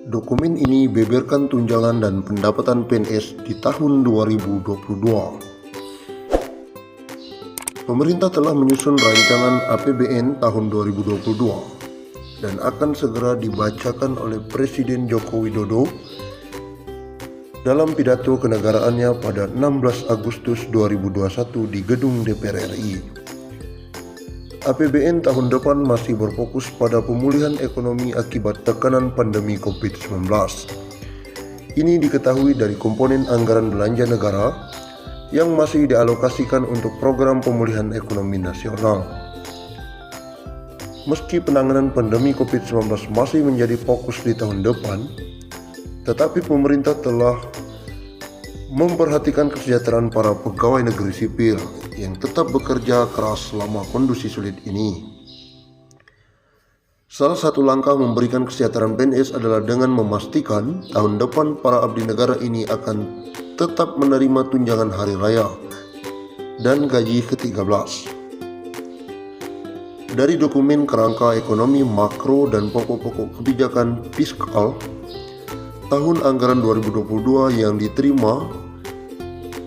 Dokumen ini beberkan tunjangan dan pendapatan PNS di tahun 2022. Pemerintah telah menyusun rancangan APBN tahun 2022 dan akan segera dibacakan oleh Presiden Joko Widodo dalam pidato kenegaraannya pada 16 Agustus 2021 di Gedung DPR RI. APBN tahun depan masih berfokus pada pemulihan ekonomi akibat tekanan pandemi COVID-19. Ini diketahui dari komponen anggaran belanja negara yang masih dialokasikan untuk program pemulihan ekonomi nasional. Meski penanganan pandemi COVID-19 masih menjadi fokus di tahun depan, tetapi pemerintah telah memperhatikan kesejahteraan para pegawai negeri sipil yang tetap bekerja keras selama kondisi sulit ini. Salah satu langkah memberikan kesejahteraan PNS adalah dengan memastikan tahun depan para abdi negara ini akan tetap menerima tunjangan hari raya dan gaji ke-13. Dari dokumen kerangka ekonomi makro dan pokok-pokok kebijakan fiskal tahun anggaran 2022 yang diterima,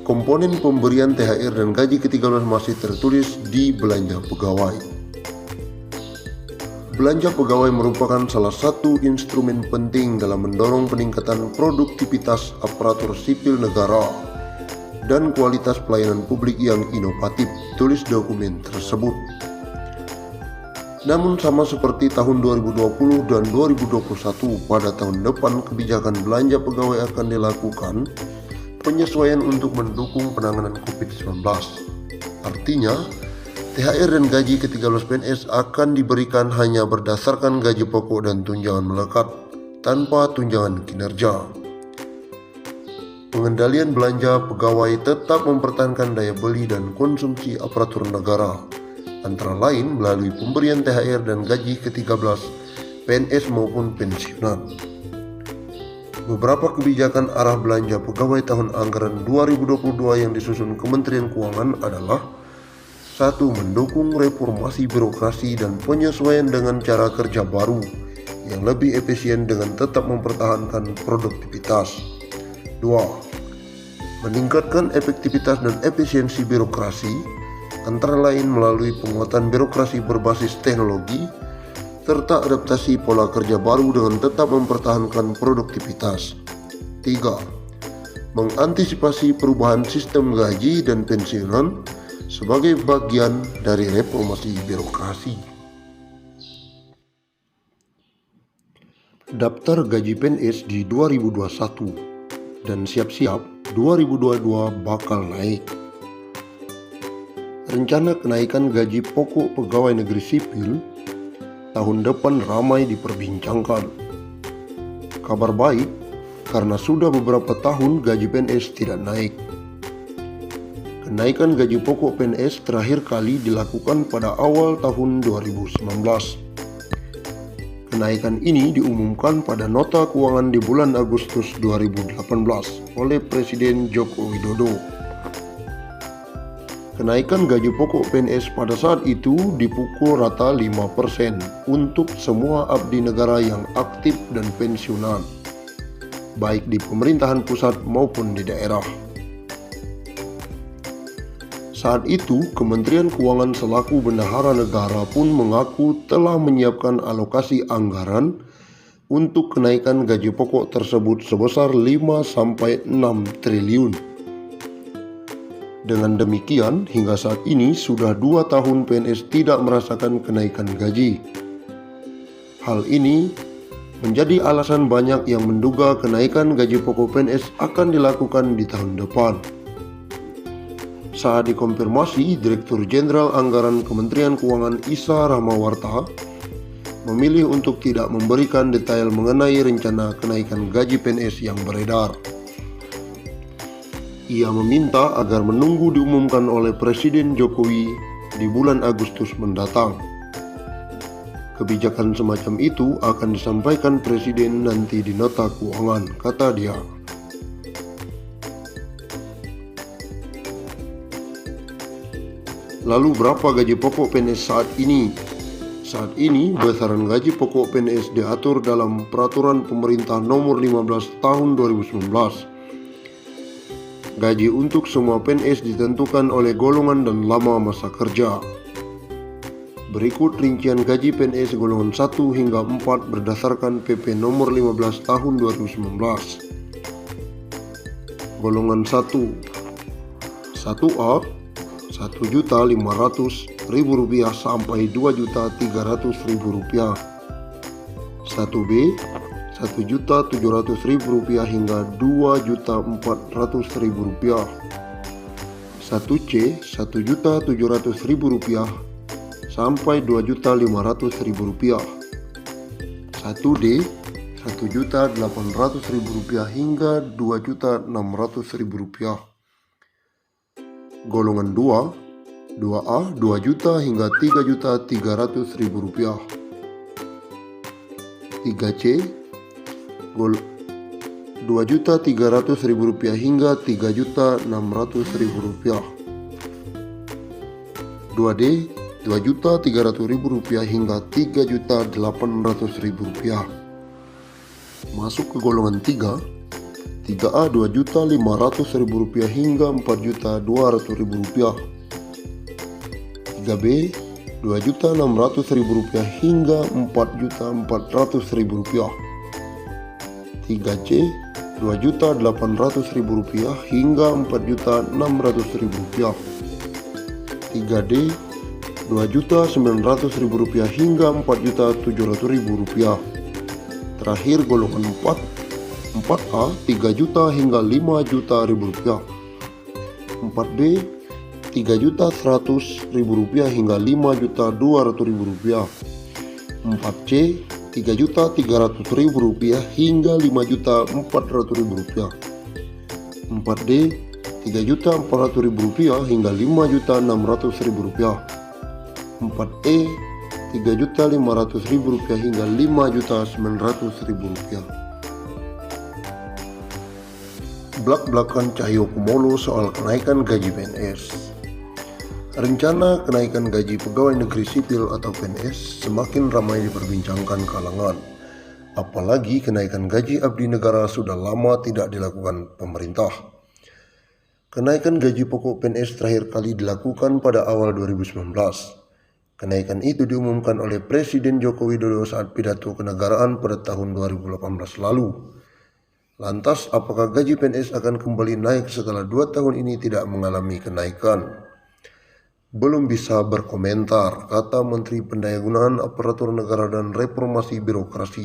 komponen pemberian THR dan gaji ke-13 masih tertulis di belanja pegawai. Belanja pegawai merupakan salah satu instrumen penting dalam mendorong peningkatan produktivitas aparatur sipil negara dan kualitas pelayanan publik yang inovatif, tulis dokumen tersebut. Namun sama seperti tahun 2020 dan 2021, pada tahun depan kebijakan belanja pegawai akan dilakukan penyesuaian untuk mendukung penanganan COVID-19. Artinya, THR dan gaji ke-13 PNS akan diberikan hanya berdasarkan gaji pokok dan tunjangan melekat tanpa tunjangan kinerja. Pengendalian belanja pegawai tetap mempertahankan daya beli dan konsumsi aparatur negara, antara lain melalui pemberian THR dan gaji ke-13 PNS maupun pensiunan. Beberapa kebijakan arah belanja pegawai tahun anggaran 2022 yang disusun Kementerian Keuangan adalah: 1. Mendukung reformasi birokrasi dan penyesuaian dengan cara kerja baru yang lebih efisien dengan tetap mempertahankan produktivitas. 2. Meningkatkan efektivitas dan efisiensi birokrasi, antara lain melalui penguatan birokrasi berbasis teknologi serta adaptasi pola kerja baru dengan tetap mempertahankan produktivitas. 3. Mengantisipasi perubahan sistem gaji dan pensiunan sebagai bagian dari reformasi birokrasi. Daftar gaji PNS di 2021 dan siap-siap 2022 bakal naik. Rencana kenaikan gaji pokok pegawai negeri sipil tahun depan ramai diperbincangkan. Kabar baik, karena sudah beberapa tahun gaji PNS tidak naik. Kenaikan gaji pokok PNS terakhir kali dilakukan pada awal tahun 2019. Kenaikan ini diumumkan pada nota keuangan di bulan Agustus 2018 oleh Presiden Joko Widodo. Kenaikan gaji pokok PNS pada saat itu dipukul rata 5% untuk semua abdi negara yang aktif dan pensiunan, baik di pemerintahan pusat maupun di daerah. Saat itu, Kementerian Keuangan selaku bendahara negara pun mengaku telah menyiapkan alokasi anggaran untuk kenaikan gaji pokok tersebut sebesar 5-6 triliun. Dengan demikian, hingga saat ini sudah 2 tahun PNS tidak merasakan kenaikan gaji. Hal ini menjadi alasan banyak yang menduga kenaikan gaji pokok PNS akan dilakukan di tahun depan. Saat dikonfirmasi, Direktur Jenderal Anggaran Kementerian Keuangan Isa Rahmawarta memilih untuk tidak memberikan detail mengenai rencana kenaikan gaji PNS yang beredar. Ia meminta agar menunggu diumumkan oleh Presiden Jokowi di bulan Agustus mendatang. Kebijakan semacam itu akan disampaikan Presiden nanti di nota keuangan, kata dia. Lalu berapa gaji pokok PNS saat ini? Saat ini, besaran gaji pokok PNS diatur dalam Peraturan Pemerintah Nomor 15 Tahun 2019. Gaji untuk semua PNS ditentukan oleh golongan dan lama masa kerja. Berikut rincian gaji PNS golongan 1 hingga 4 berdasarkan PP Nomor 15 Tahun 2019. Golongan 1 1A Rp1.500.000 sampai Rp2.300.000. 1B Rp1.700.000 hingga Rp2.400.000. 1C Rp1.700.000 sampai Rp2.500.000. 1D Rp1.800.000 hingga Rp2.600.000. Golongan 2 2A Rp2 juta hingga Rp3.300.000. 3C Rp2.300.000 hingga Rp3.600.000. 2D Rp2.300.000 hingga Rp3.800.000. Masuk ke golongan 3 3A Rp2.500.000 hingga Rp4.200.000. 3B Rp2.600.000 hingga Rp4.400.000. 3C Rp2.800.000 hingga Rp4.600.000. 3D Rp2.900.000 hingga Rp4.700.000. Terakhir golongan 4A Rp3 juta hingga Rp5.000.000. 4B Rp3.100.000 hingga Rp5.200.000. 4C Rp3.300.000 hingga Rp5.400.000. 4D Rp3.400.000 hingga Rp5.600.000. 4E Rp3.500.000 hingga Rp5.900.000. Blak-blakan Cahyokumolo soal kenaikan gaji PNS. Rencana kenaikan gaji pegawai negeri sipil atau PNS semakin ramai diperbincangkan kalangan. Apalagi kenaikan gaji abdi negara sudah lama tidak dilakukan pemerintah. Kenaikan gaji pokok PNS terakhir kali dilakukan pada awal 2019. Kenaikan itu diumumkan oleh Presiden Joko Widodo saat pidato kenegaraan pada tahun 2018 lalu. Lantas, apakah gaji PNS akan kembali naik setelah 2 tahun ini tidak mengalami kenaikan? Belum bisa berkomentar, kata Menteri Pendayagunaan Aparatur Negara dan Reformasi Birokrasi